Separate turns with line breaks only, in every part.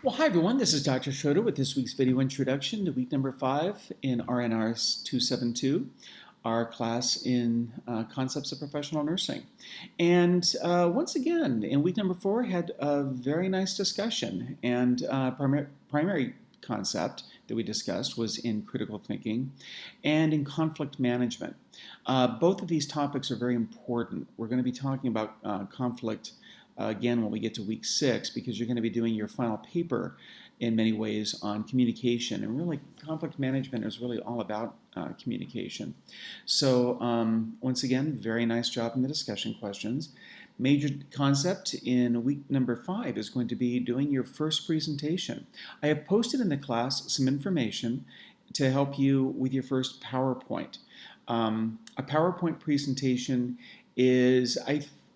Well, hi everyone, this is Dr. Schroeder with this week's video introduction to week number 5 in RNRS 272, our class in Concepts of Professional Nursing. And once again, in week number 4, had a very nice discussion, and primary concept that we discussed was in critical thinking and in conflict management. Both of these topics are very important. We're going to be talking about conflict again when we get to week 6, because you're going to be doing your final paper in many ways on communication, and really conflict management is really all about communication. So once again, very nice job in the discussion questions. Major concept in week number 5 is going to be doing your first presentation. I have posted in the class some information to help you with your first PowerPoint. A PowerPoint presentation is,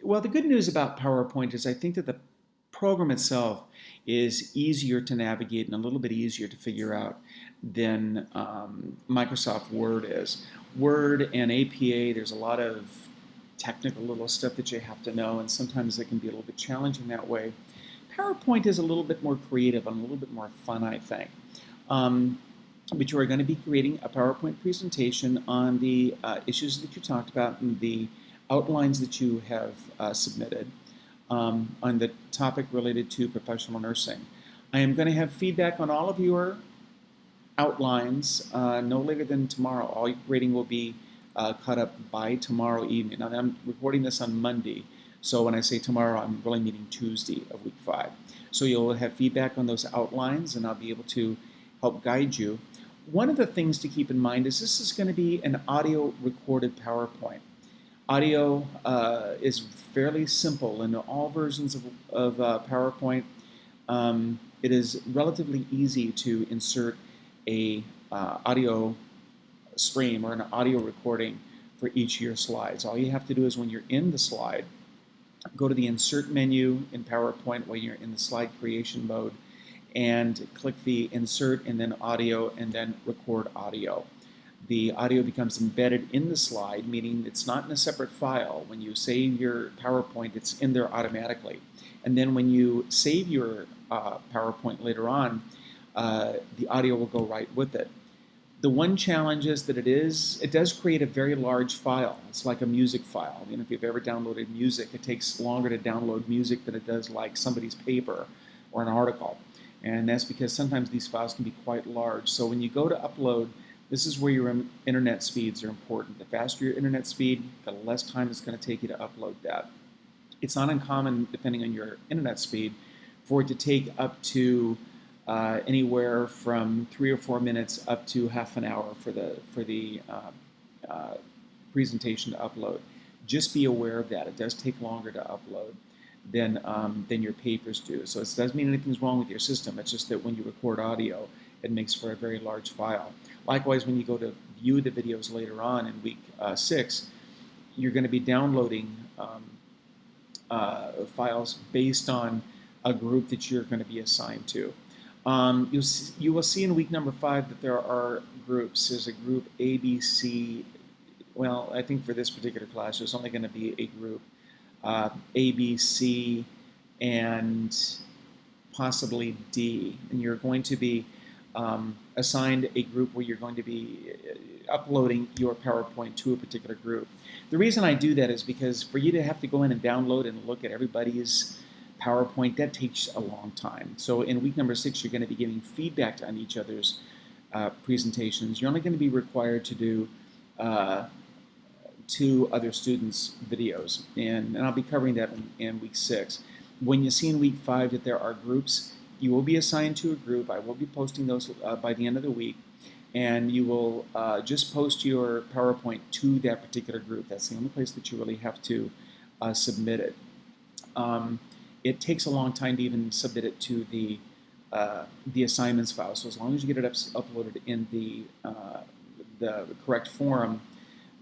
well, the good news about PowerPoint is I think that the program itself is easier to navigate and a little bit easier to figure out than Microsoft Word is. Word and APA, there's a lot of technical little stuff that you have to know, and sometimes it can be a little bit challenging that way. PowerPoint is a little bit more creative and a little bit more fun, I think. But you are going to be creating a PowerPoint presentation on the issues that you talked about and the outlines that you have submitted on the topic related to professional nursing. I am going to have feedback on all of your outlines no later than tomorrow. All your grading will be caught up by tomorrow evening. Now, I'm recording this on Monday, so when I say tomorrow, I'm really meaning Tuesday of week 5. So you'll have feedback on those outlines, and I'll be able to help guide you. One of the things to keep in mind is this is going to be an audio recorded PowerPoint. Audio is fairly simple in all versions of PowerPoint. It is relatively easy to insert a audio stream or an audio recording for each of your slides. All you have to do is when you're in the slide, go to the Insert menu in PowerPoint when you're in the slide creation mode and click the Insert and then Audio and then Record Audio. The audio becomes embedded in the slide, meaning it's not in a separate file. When you save your PowerPoint, it's in there automatically. And then when you save your PowerPoint later on, the audio will go right with it. The one challenge is that it does create a very large file. It's like a music file. You know, if you've ever downloaded music, it takes longer to download music than it does like somebody's paper or an article. And that's because sometimes these files can be quite large. So when you go to upload, this is where your internet speeds are important. The faster your internet speed, the less time it's going to take you to upload that. It's not uncommon, depending on your internet speed, for it to take up to anywhere from 3 or 4 minutes up to half an hour for the presentation to upload. Just be aware of that. It does take longer to upload than your papers do. So it doesn't mean anything's wrong with your system. It's just that when you record audio, it makes for a very large file. Likewise, when you go to view the videos later on in week 6, you're going to be downloading files based on a group that you're going to be assigned to. You will see in week number 5 that there are groups. There's a group A, B, C. Well, I think for this particular class, there's only going to be a group A, B, C, and possibly D. And you're going to be assigned a group where you're going to be uploading your PowerPoint to a particular group. The reason I do that is because for you to have to go in and download and look at everybody's PowerPoint, that takes a long time. So in week number 6, you're going to be giving feedback on each other's presentations. You're only going to be required to do 2 other students' videos, and I'll be covering that in week 6. When you see in week 5 that there are groups, you will be assigned to a group. I will be posting those by the end of the week, and you will just post your PowerPoint to that particular group. That's the only place that you really have to submit it. It takes a long time to even submit it to the assignments file. So as long as you get it uploaded in the correct form,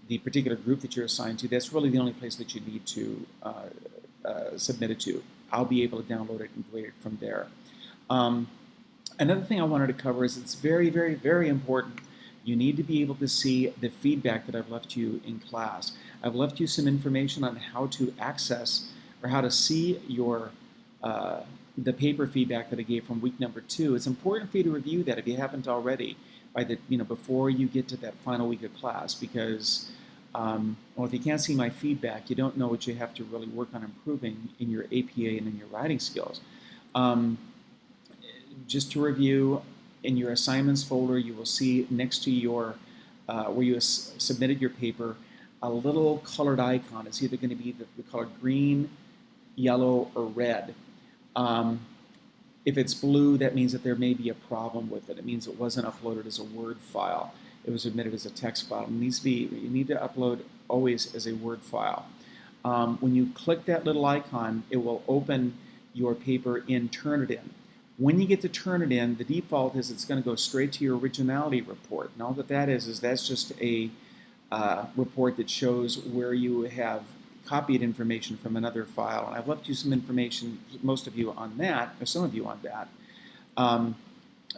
the particular group that you're assigned to, that's really the only place that you need to submit it to. I'll be able to download it and grade it from there. Another thing I wanted to cover is it's very, very, very important. You need to be able to see the feedback that I've left you in class. I've left you some information on how to access or how to see your the paper feedback that I gave from week number 2. It's important for you to review that if you haven't already by the before you get to that final week of class, because well, if you can't see my feedback, you don't know what you have to really work on improving in your APA and in your writing skills. Just to review, in your assignments folder, you will see next to your where you submitted your paper a little colored icon. It's either going to be the color green, yellow, or red. If it's blue, that means that there may be a problem with it. It means it wasn't uploaded as a Word file. It was submitted as a text file. It needs to be, you need to upload always as a Word file. When you click that little icon, it will open your paper in Turnitin. When you get to Turnitin, the default is it's going to go straight to your originality report. And all that is that's just a report that shows where you have copied information from another file. And I've left you some information, most of you on that, or some of you on that.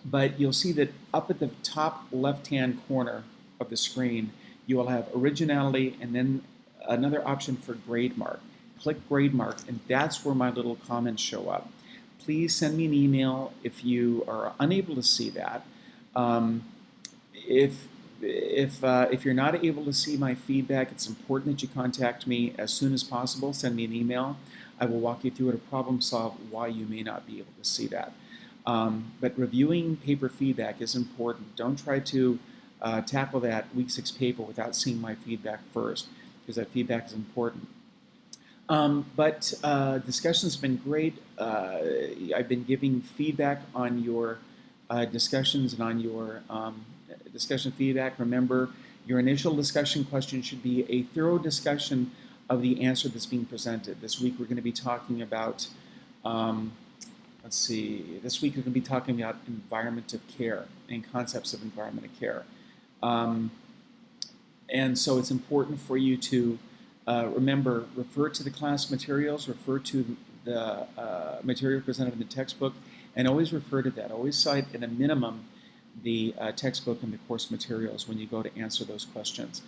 But you'll see that up at the top left-hand corner of the screen, you will have originality and then another option for grade mark. Click grade mark, and that's where my little comments show up. Please send me an email if you are unable to see that. If you're not able to see my feedback, it's important that you contact me as soon as possible. Send me an email. I will walk you through it and problem solve why you may not be able to see that. But reviewing paper feedback is important. Don't try to tackle that week 6 paper without seeing my feedback first, because that feedback is important. But discussions have been great. I've been giving feedback on your discussions and on your discussion feedback. Remember, your initial discussion question should be a thorough discussion of the answer that's being presented. This week we're going to be talking about, this week we're going to be talking about environment of care and concepts of environment of care. And so it's important for you to remember, refer to the class materials, refer to the material presented in the textbook, and always refer to that. Always cite at a minimum the textbook and the course materials when you go to answer those questions.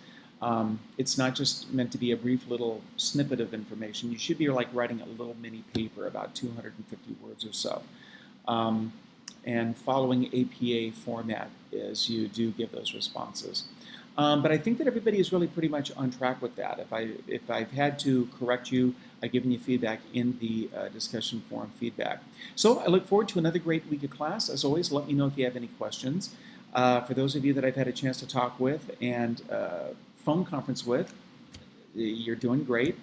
It's not just meant to be a brief little snippet of information. You should be like writing a little mini paper, about 250 words or so, and following APA format as you do give those responses. But I think that everybody is really pretty much on track with that. If I've had to correct you, I've given you feedback in the discussion forum feedback. So I look forward to another great week of class. As always, let me know if you have any questions. For those of you that I've had a chance to talk with and phone conference with, you're doing great.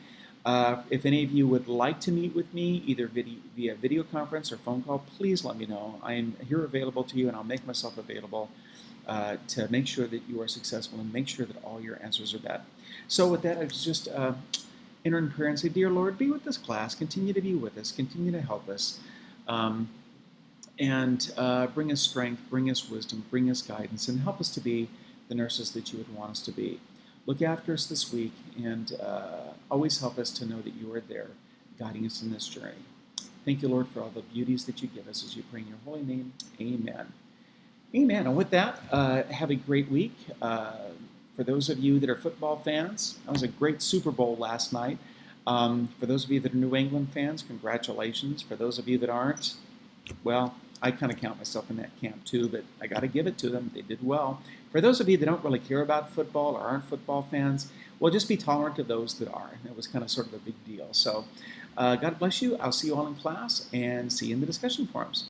If any of you would like to meet with me, either via video conference or phone call, please let me know. I am here available to you, and I'll make myself available to make sure that you are successful and make sure that all your answers are met. So with that, I was just enter in prayer and say, Dear Lord, be with this class, continue to be with us, continue to help us, and bring us strength, bring us wisdom, bring us guidance, and help us to be the nurses that you would want us to be. Look after us this week, and always help us to know that you are there, guiding us in this journey. Thank you, Lord, for all the beauties that you give us as you pray in your holy name. Amen. Amen. And with that, have a great week. For those of you that are football fans, that was a great Super Bowl last night. For those of you that are New England fans, congratulations. For those of you that aren't, well, I kind of count myself in that camp too, but I got to give it to them. They did well. For those of you that don't really care about football or aren't football fans, well, just be tolerant of those that are. That was kind of sort of a big deal. So God bless you. I'll see you all in class and see you in the discussion forums.